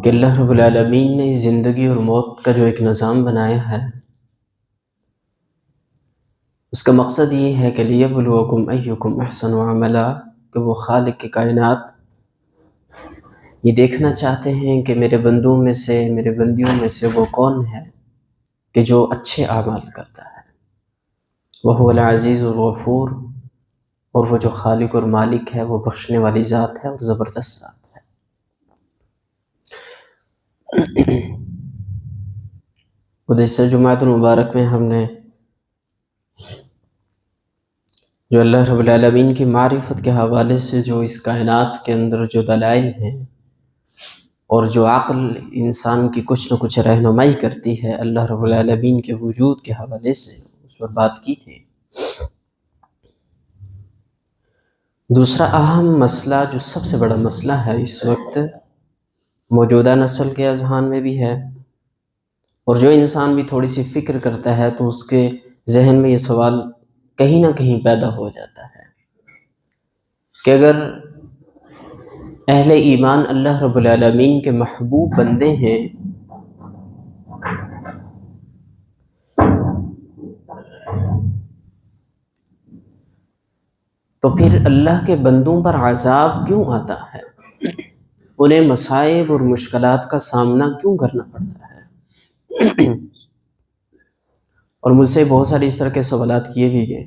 کہ اللہ رب العالمین نے زندگی اور موت کا جو ایک نظام بنایا ہے، اس کا مقصد یہ ہے کہ لیبلوکم ایکم احسن عملا، کہ وہ خالق کی کائنات یہ دیکھنا چاہتے ہیں کہ میرے بندوں میں سے، میرے بندیوں میں سے وہ کون ہے کہ جو اچھے اعمال کرتا ہے۔ وہو العزیز الغفور، اور وہ جو خالق اور مالک ہے وہ بخشنے والی ذات ہے اور زبردست ذات ہے۔ گزشتہ جمعۃ المبارک میں ہم نے جو اللہ رب العالمین کی معرفت کے حوالے سے جو اس کائنات کے اندر جو دلائل ہیں اور جو عقل انسان کی کچھ نہ کچھ رہنمائی کرتی ہے اللہ رب العالمین کے وجود کے حوالے سے، اس پر بات کی تھی۔ دوسرا اہم مسئلہ جو سب سے بڑا مسئلہ ہے اس وقت موجودہ نسل کے اذہان میں بھی ہے، اور جو انسان بھی تھوڑی سی فکر کرتا ہے تو اس کے ذہن میں یہ سوال کہیں نہ کہیں پیدا ہو جاتا ہے کہ اگر اہل ایمان اللہ رب العالمین کے محبوب بندے ہیں تو پھر اللہ کے بندوں پر عذاب کیوں آتا ہے، انہیں مصائب اور مشکلات کا سامنا کیوں کرنا پڑتا ہے؟ اور مجھ سے بہت سارے اس طرح کے سوالات کیے بھی گئے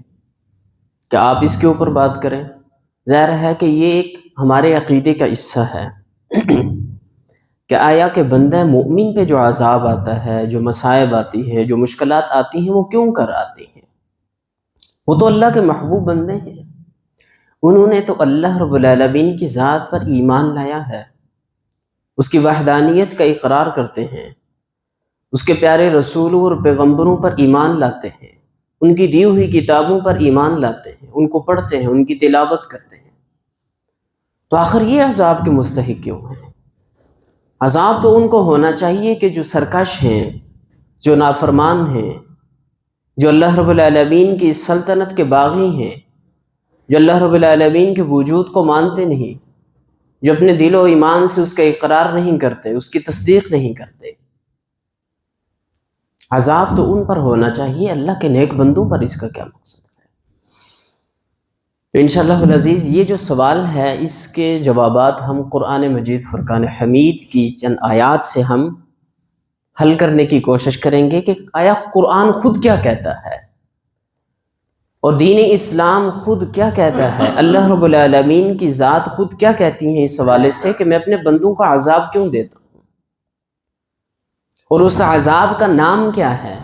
کہ آپ اس کے اوپر بات کریں۔ ظاہر ہے کہ یہ ایک ہمارے عقیدے کا حصہ ہے کہ آیا کہ بندہ مومن پہ جو عذاب آتا ہے، جو مصائب آتی ہے، جو مشکلات آتی ہیں، وہ کیوں کر آتی ہیں؟ وہ تو اللہ کے محبوب بندے ہیں، انہوں نے تو اللہ رب العالمین کی ذات پر ایمان لایا ہے، اس کی وحدانیت کا اقرار کرتے ہیں، اس کے پیارے رسولوں اور پیغمبروں پر ایمان لاتے ہیں، ان کی دی ہوئی کتابوں پر ایمان لاتے ہیں، ان کو پڑھتے ہیں، ان کی تلاوت کرتے ہیں، تو آخر یہ عذاب کے مستحق کیوں ہیں؟ عذاب تو ان کو ہونا چاہیے کہ جو سرکش ہیں، جو نافرمان ہیں، جو اللہ رب العالمین کی سلطنت کے باغی ہیں، جو اللہ رب العالمین کے وجود کو مانتے نہیں، جو اپنے دل و ایمان سے اس کا اقرار نہیں کرتے، اس کی تصدیق نہیں کرتے، عذاب تو ان پر ہونا چاہیے۔ اللہ کے نیک بندوں پر اس کا کیا مقصد ہے؟ تو انشاءاللہ العزیز یہ جو سوال ہے اس کے جوابات ہم قرآن مجید فرقان حمید کی چند آیات سے ہم حل کرنے کی کوشش کریں گے کہ آیا قرآن خود کیا کہتا ہے اور دین اسلام خود کیا کہتا ہے، اللہ رب العالمین کی ذات خود کیا کہتی ہیں اس حوالے سے کہ میں اپنے بندوں کو عذاب کیوں دیتا ہوں، اور اس عذاب کا نام کیا ہے،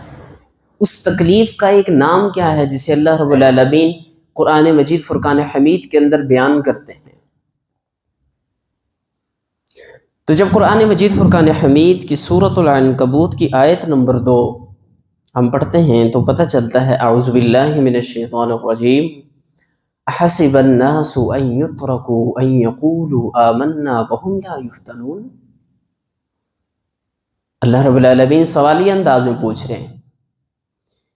اس تکلیف کا ایک نام کیا ہے جسے اللہ رب العالمین قرآن مجید فرقان حمید کے اندر بیان کرتے ہیں۔ تو جب قرآن مجید فرقان حمید کی سورۃ العنکبوت کی آیت نمبر 2 ہم پڑھتے ہیں تو پتہ چلتا ہے اعوذ باللہ من الشیطان الرجیم احسب الناس ان یترکوا ان یقولوا آمنا وهم لا یفتنون۔ اللہ رب العالمین سوالیہ انداز میں پوچھ رہے ہیں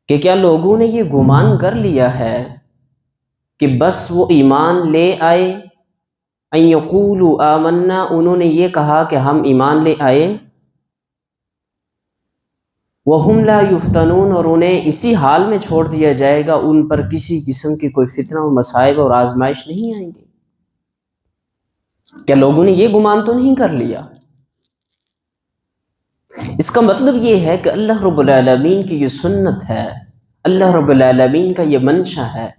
کہ کیا لوگوں نے یہ گمان کر لیا ہے کہ بس وہ ایمان لے آئے، ان یقولوا آمنا، انہوں نے یہ کہا کہ ہم ایمان لے آئے، وَهُمْ لَا يُفْتَنُونَ، اور انہیں اسی حال میں چھوڑ دیا جائے گا، ان پر کسی قسم کی کوئی فتنہ و مصائب اور آزمائش نہیں آئیں گے؟ کیا لوگوں نے یہ گمان تو نہیں کر لیا؟ اس کا مطلب یہ ہے کہ اللہ رب العالمین کی یہ سنت ہے، اللہ رب العالمین کا یہ منشا ہے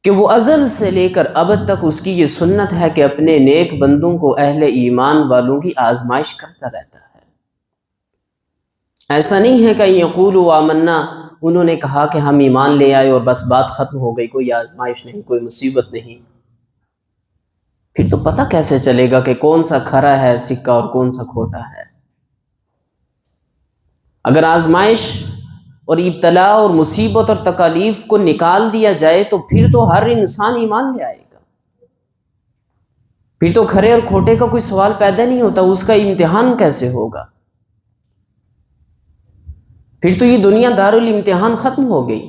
کہ وہ ازل سے لے کر ابد تک اس کی یہ سنت ہے کہ اپنے نیک بندوں کو، اہل ایمان والوں کی آزمائش کرتا رہتا ہے۔ ایسا نہیں ہے کہ یقولوا آمنا، انہوں نے کہا کہ ہم ایمان لے آئے اور بس بات ختم ہو گئی، کوئی آزمائش نہیں، کوئی مصیبت نہیں۔ پھر تو پتہ کیسے چلے گا کہ کون سا کھرا ہے سکہ اور کون سا کھوٹا ہے؟ اگر آزمائش اور ابتلا اور مصیبت اور تکالیف کو نکال دیا جائے تو پھر تو ہر انسان ایمان لے آئے گا، پھر تو کھرے اور کھوٹے کا کوئی سوال پیدا نہیں ہوتا، اس کا امتحان کیسے ہوگا؟ پھر تو یہ دنیا دارالامتحان ختم ہو گئی،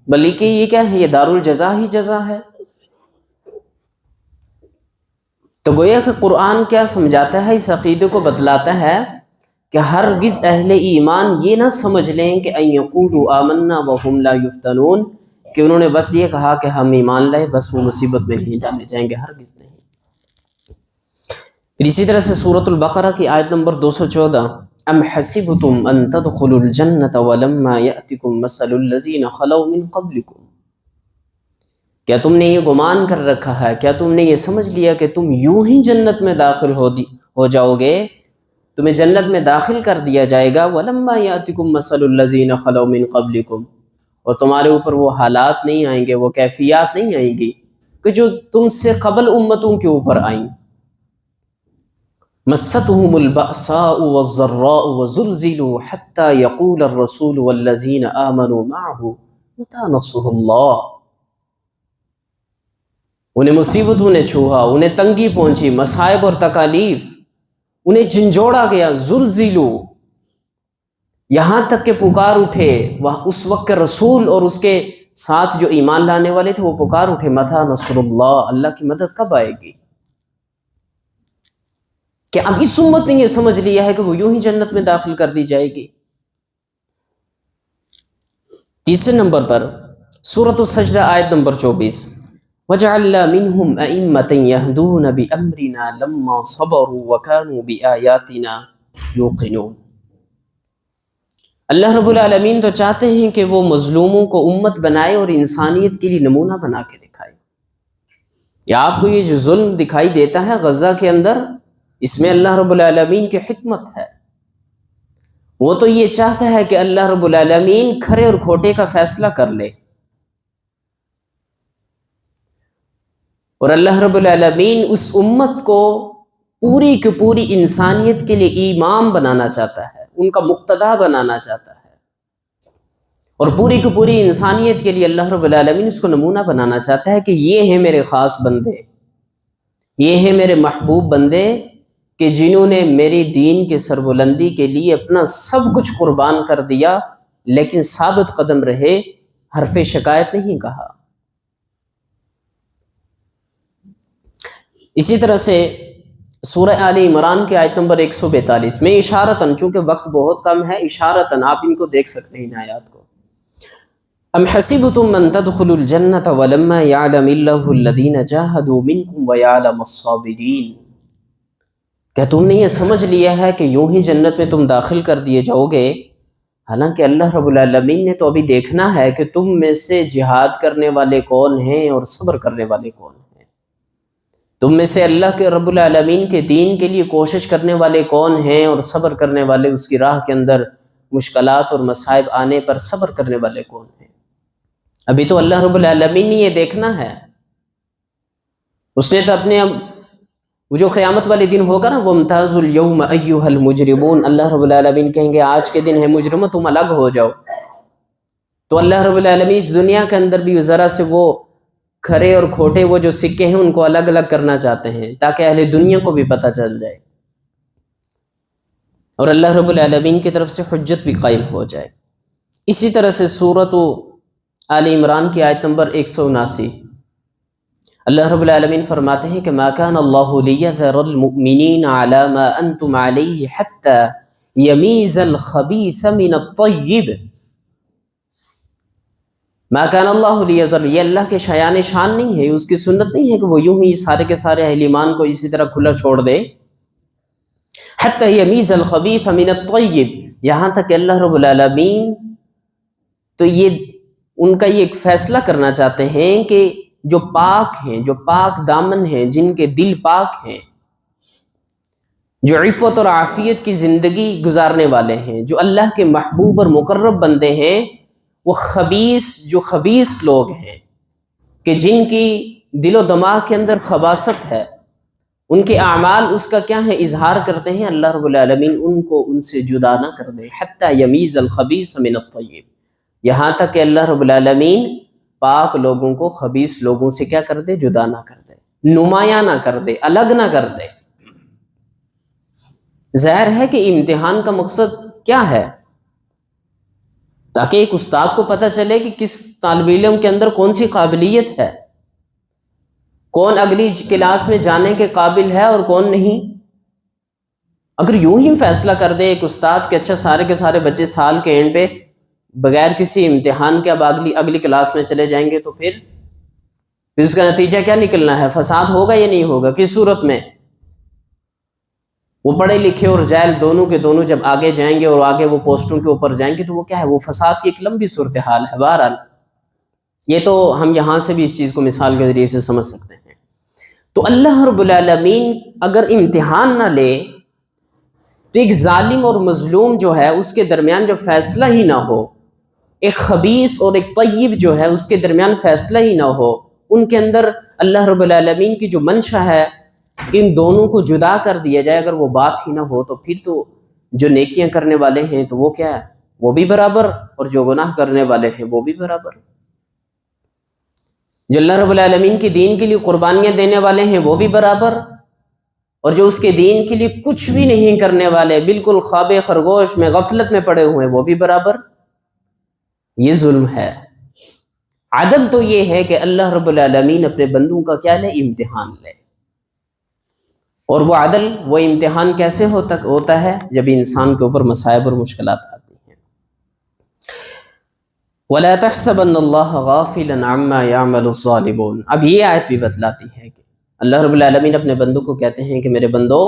بلکہ یہ کیا ہے، یہ دارالجزا ہی جزا ہے۔ تو گویا کہ قرآن کیا سمجھاتا ہے، اس عقیدے کو بتلاتا ہے کہ ہرگز اہل ایمان یہ نہ سمجھ لیں کہ ان یقولوا آمنا وہم لا یفتنون، کہ انہوں نے بس یہ کہا کہ ہم ایمان لائے بس وہ مصیبت میں نہیں ڈالے جائیں گے، ہرگز نہیں۔ پھر اسی طرح سے سورۃ البقرہ کی آیت نمبر 214، ام حسبتم ان تدخلوا الجنۃ ولما یأتکم مثل الذین خلوا من قبلکم، کیا تم نے یہ گمان کر رکھا ہے، کیا تم نے یہ سمجھ لیا کہ تم یوں ہی جنت میں داخل ہو جاؤ گے، تمہیں جنت میں داخل کر دیا جائے گا، وَلَمَّا يَأْتِكُمْ مَثَلُ الَّذِينَ خَلَوْا مِن قَبْلِكُمْ، اور تمہارے اوپر وہ حالات نہیں آئیں گے، وہ کیفیات نہیں آئیں گی کہ جو تم سے قبل امتوں کے اوپر آئیں۔ مَسَّتْهُمُ الْبَأْسَاءُ وَالضَّرَّاءُ وَزُلْزِلُوا حَتَّى يَقُولَ الرَّسُولُ وَالَّذِينَ آمَنُوا مَعَهُ مَتَىٰ نَصْرُ اللَّهِ، انہیں مصیبتوں نے چھوہا، انہیں تنگی پہنچی، مصائب اور تکالیف، انہیں جھنجھوڑا گیا، زلزلو، یہاں تک کہ پکار اٹھے وہ اس وقت کے رسول اور اس کے ساتھ جو ایمان لانے والے تھے، وہ پکار اٹھے متى نصر اللہ، اللہ کی مدد کب آئے گی؟ کہ اب اس امت نے یہ سمجھ لیا ہے کہ وہ یوں ہی جنت میں داخل کر دی جائے گی۔ تیسرے نمبر پر سورۃ السجدہ آیت نمبر 24، وَجَعَلْنَا مِنْهُمْ أَئِمَّةً يَهْدُونَ بِأَمْرِنَا لَمَّا صَبَرُوا وَكَانُوا بِآيَاتِنَا يُوقِنُونَ۔ اللہ رب العالمین تو چاہتے ہیں کہ وہ مظلوموں کو امت بنائے اور انسانیت کے لیے نمونہ بنا کے دکھائے۔ یا آپ کو یہ جو ظلم دکھائی دیتا ہے غزہ کے اندر، اس میں اللہ رب العالمین کی حکمت ہے۔ وہ تو یہ چاہتا ہے کہ اللہ رب العالمین کھرے اور کھوٹے کا فیصلہ کر لے، اور اللہ رب العالمین اس امت کو پوری کی پوری انسانیت کے لیے امام بنانا چاہتا ہے، ان کا مقتدا بنانا چاہتا ہے، اور پوری کی پوری انسانیت کے لیے اللہ رب العالمین اس کو نمونہ بنانا چاہتا ہے کہ یہ ہیں میرے خاص بندے، یہ ہیں میرے محبوب بندے کہ جنہوں نے میری دین کے سربلندی کے لیے اپنا سب کچھ قربان کر دیا، لیکن ثابت قدم رہے، حرف شکایت نہیں کہا۔ اسی طرح سے سورہ آل عمران کے آیت نمبر 142 میں اشارتاً، چونکہ وقت بہت کم ہے، اشارتاً آپ ان کو دیکھ سکتے ہیں ان آیات کو، ام حسبتم ان تدخلوا الجنۃ ولما یعلم اللہ الذین جاہدوا منکم ویعلم الصابرین، کیا تم نے یہ سمجھ لیا ہے کہ یوں ہی جنت میں تم داخل کر دیے جاؤ گے، حالانکہ اللہ رب العالمین نے تو ابھی دیکھنا ہے کہ تم میں سے جہاد کرنے والے کون ہیں اور صبر کرنے والے کون ہیں، تم میں سے اللہ کے رب العالمین کے دین کے لیے کوشش کرنے والے کون ہیں اور صبر کرنے والے، اس کی راہ کے اندر مشکلات اور مصائب آنے پر صبر کرنے والے کون ہیں۔ ابھی تو اللہ رب العالمین نے یہ دیکھنا ہے، اس نے تو اپنے وہ جو قیامت والے دن ہوگا نا، وَامْتَازُوا الْيَوْمَ أَيُّهَا الْمُجْرِمُونَ، اللہ رب العالمین کہیں گے آج کے دن ہے مجرمو، تم الگ ہو جاؤ۔ تو اللہ رب العالمین اس دنیا کے اندر بھی ذرا سے وہ کھرے اور کھوٹے وہ جو سکے ہیں ان کو الگ الگ کرنا چاہتے ہیں، تاکہ اہل دنیا کو بھی پتہ چل جائے اور اللہ رب العالمین کی طرف سے حجت بھی قائم ہو جائے۔ اسی طرح سے سورۃ آل عمران کی آیت نمبر 179، اللہ رب العالمین فرماتے ہیں کہ ما کان اللہ لیذر المؤمنین علی ما انتم علیہ حتی یمیز الخبیث من الطیب، ما کان اللہ لیذر، یہ اللہ کے شایان شان نہیں ہے، اس کی سنت نہیں ہے کہ وہ یوں ہی سارے کے سارے اہل ایمان کو اسی طرح کھلا چھوڑ دے، حتی یمیز الخبیث من الطیب، یہاں تک کہ اللہ رب العالمین تو یہ ان کا یہ ایک فیصلہ کرنا چاہتے ہیں کہ جو پاک ہیں، جو پاک دامن ہیں، جن کے دل پاک ہیں، جو عفت اور عافیت کی زندگی گزارنے والے ہیں، جو اللہ کے محبوب اور مقرب بندے ہیں، وہ جو خبیث لوگ ہیں کہ جن کی دل و دماغ کے اندر خباثت ہے، ان کے اعمال اس کا کیا ہے، اظہار کرتے ہیں، اللہ رب العالمین ان کو ان سے جدا نہ کر دے، حتی یمیز الخبیث من الطیب، یہاں تک کہ اللہ رب العالمین پاک لوگوں کو خبیث لوگوں سے کیا کر دے، جدا نہ کر دے، نمایاں نہ کر دے، الگ نہ کر دے۔ ظاہر ہے کہ امتحان کا مقصد کیا ہے، تاکہ ایک استاد کو پتہ چلے کہ کس طالب علم کے اندر کون سی قابلیت ہے، کون اگلی کلاس میں جانے کے قابل ہے اور کون نہیں۔ اگر یوں ہی فیصلہ کر دے ایک استاد کہ اچھا سارے کے سارے بچے سال کے اینڈ پہ بغیر کسی امتحان کے اب اگلی کلاس میں چلے جائیں گے، تو پھر اس کا نتیجہ کیا نکلنا ہے؟ فساد ہوگا یا نہیں ہوگا؟ کس صورت میں؟ وہ پڑھے لکھے اور جاہل دونوں کے دونوں جب آگے جائیں گے اور آگے وہ پوسٹوں کے اوپر جائیں گے تو وہ کیا ہے؟ وہ فساد کی ایک لمبی صورتحال ہے۔ بہرحال یہ تو ہم یہاں سے بھی اس چیز کو مثال کے ذریعے سے سمجھ سکتے ہیں۔ تو اللہ رب العالمین اگر امتحان نہ لے تو ایک ظالم اور مظلوم جو ہے اس کے درمیان جو فیصلہ ہی نہ ہو، ایک خبیث اور ایک طیب جو ہے اس کے درمیان فیصلہ ہی نہ ہو، ان کے اندر اللہ رب العالمین کی جو منشا ہے کہ ان دونوں کو جدا کر دیا جائے، اگر وہ بات ہی نہ ہو تو پھر تو جو نیکیاں کرنے والے ہیں تو وہ کیا ہے؟ وہ بھی برابر، اور جو گناہ کرنے والے ہیں وہ بھی برابر۔ جو اللہ رب العالمین کی دین کے لیے قربانیاں دینے والے ہیں وہ بھی برابر، اور جو اس کے دین کے لیے کچھ بھی نہیں کرنے والے، بالکل خواب خرگوش میں غفلت میں پڑے ہوئے ہیں، وہ بھی برابر۔ یہ ظلم ہے۔ عدل تو یہ ہے کہ اللہ رب العالمین اپنے بندوں کا کیا لے؟ امتحان لے۔ اور وہ عدل، وہ امتحان کیسے ہوتا ہے؟ جب انسان کے اوپر مصائب اور مشکلات آتی ہیں۔ وَلَا تَحْسَبَنَّ اللَّهَ غَافِلًا عَمَّا يَعْمَلُ الظَّالِمُونَ۔ اب یہ آیت بھی بتلاتی ہے کہ اللہ رب العالمین اپنے بندوں کو کہتے ہیں کہ میرے بندو،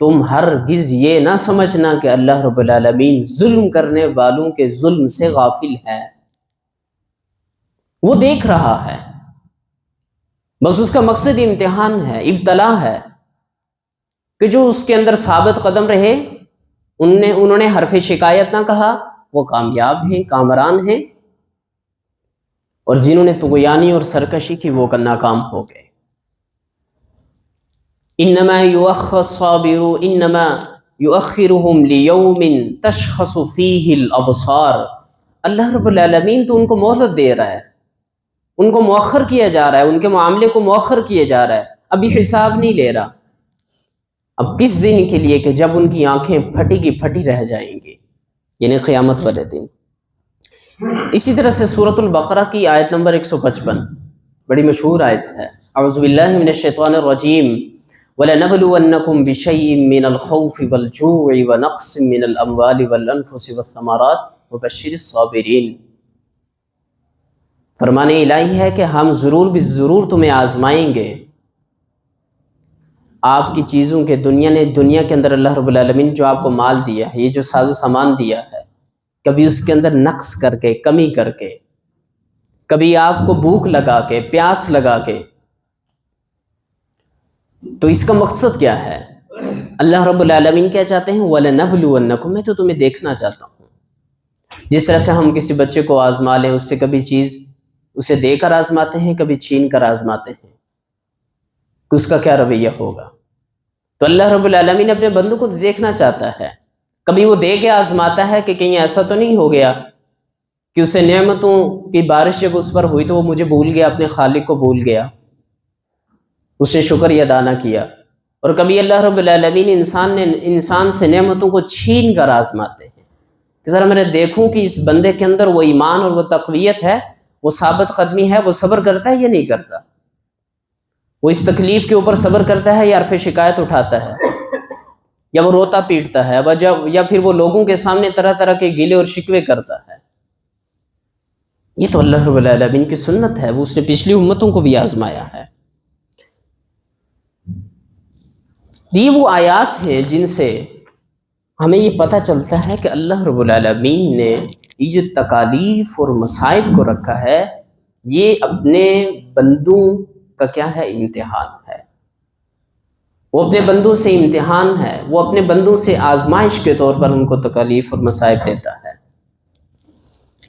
تم ہرگز یہ نہ سمجھنا کہ اللہ رب العالمین ظلم کرنے والوں کے ظلم سے غافل ہے۔ وہ دیکھ رہا ہے، بس اس کا مقصد امتحان ہے، ابتلا ہے، کہ جو اس کے اندر ثابت قدم رہے، انہوں نے حرف شکایت نہ کہا، وہ کامیاب ہیں، کامران ہیں، اور جنہوں نے طغیانی اور سرکشی کی وہ ناکام ہو گئے۔ انما یؤخر الصابر انما یؤخرهم لیوم تشخص فیہ الابصار۔ اللہ رب العالمین تو ان کو مہلت دے رہا ہے، ان کو مؤخر کیا جا رہا ہے، ان کے معاملے کو مؤخر کیا جا رہا ہے، ابھی حساب نہیں لے رہا۔ اب کس دن کے لیے؟ کہ جب ان کی آنکھیں پھٹی کی پھٹی رہ جائیں گی، یعنی قیامت والے دن۔ اسی طرح سے سورۃ البقرہ کی آیت نمبر 155 بڑی مشہور آیت ہے۔ اعوذ باللہ من الشیطان الرجیم وَلَنَبْلُوَنَّكُمْ بِشَيْءٍ مِّنَ الْخَوْفِ وَالْجُوعِ وَنَقْصٍ مِّنَ الْأَمْوَالِ وَالْأَنفُسِ وَالثَّمَرَاتِ وَبَشِّرِ الصَّابِرِينَ۔ فرمان الہی ہے کہ ہم ضرور بالضرور تمہیں آزمائیں گے۔ آپ کی چیزوں کے دنیا کے اندر اللہ رب العالمین جو آپ کو مال دیا ہے، یہ جو ساز و سامان دیا ہے، کبھی اس کے اندر نقص کر کے، کمی کر کے، کبھی آپ کو بھوک لگا کے، پیاس لگا کے، تو اس کا مقصد کیا ہے؟ اللہ رب العالمین کیا چاہتے ہیں؟ وَلَنَبْلُوَنَّكُمْ، میں تو تمہیں دیکھنا چاہتا ہوں۔ جس طرح سے ہم کسی بچے کو آزما لیں، اس سے کبھی چیز اسے دے کر آزماتے ہیں، کبھی چھین کر آزماتے ہیں کہ اس کا کیا رویہ ہوگا، تو اللہ رب العالمین اپنے بندوں کو دیکھنا چاہتا ہے۔ کبھی وہ دے کے آزماتا ہے کہ کہیں ایسا تو نہیں ہو گیا کہ اسے نعمتوں کی بارش جب اس پر ہوئی تو وہ مجھے بھول گیا، اپنے خالق کو بھول گیا، اسے شکر ادا نہ کیا۔ اور کبھی اللہ رب العالمین انسان سے نعمتوں کو چھین کر آزماتے ہیں کہ ذرا میں دیکھوں کہ اس بندے کے اندر وہ ایمان اور وہ تقویت ہے، وہ ثابت قدمی ہے، وہ صبر کرتا ہے یا نہیں کرتا، وہ اس تکلیف کے اوپر صبر کرتا ہے یا حرف شکایت اٹھاتا ہے، یا وہ روتا پیٹتا ہے، یا پھر وہ لوگوں کے سامنے طرح طرح کے گلے اور شکوے کرتا ہے۔ یہ تو اللہ رب العالمین کی سنت ہے، وہ اس نے پچھلی امتوں کو بھی آزمایا ہے۔ یہ وہ آیات ہیں جن سے ہمیں یہ پتہ چلتا ہے کہ اللہ رب العالمین نے یہ جو تکالیف اور مصائب کو رکھا ہے، یہ اپنے بندوں کا کیا ہے؟ امتحان ہے۔ وہ اپنے بندوں سے امتحان ہے، وہ اپنے بندوں سے آزمائش کے طور پر ان کو تکالیف اور مصائب دیتا ہے۔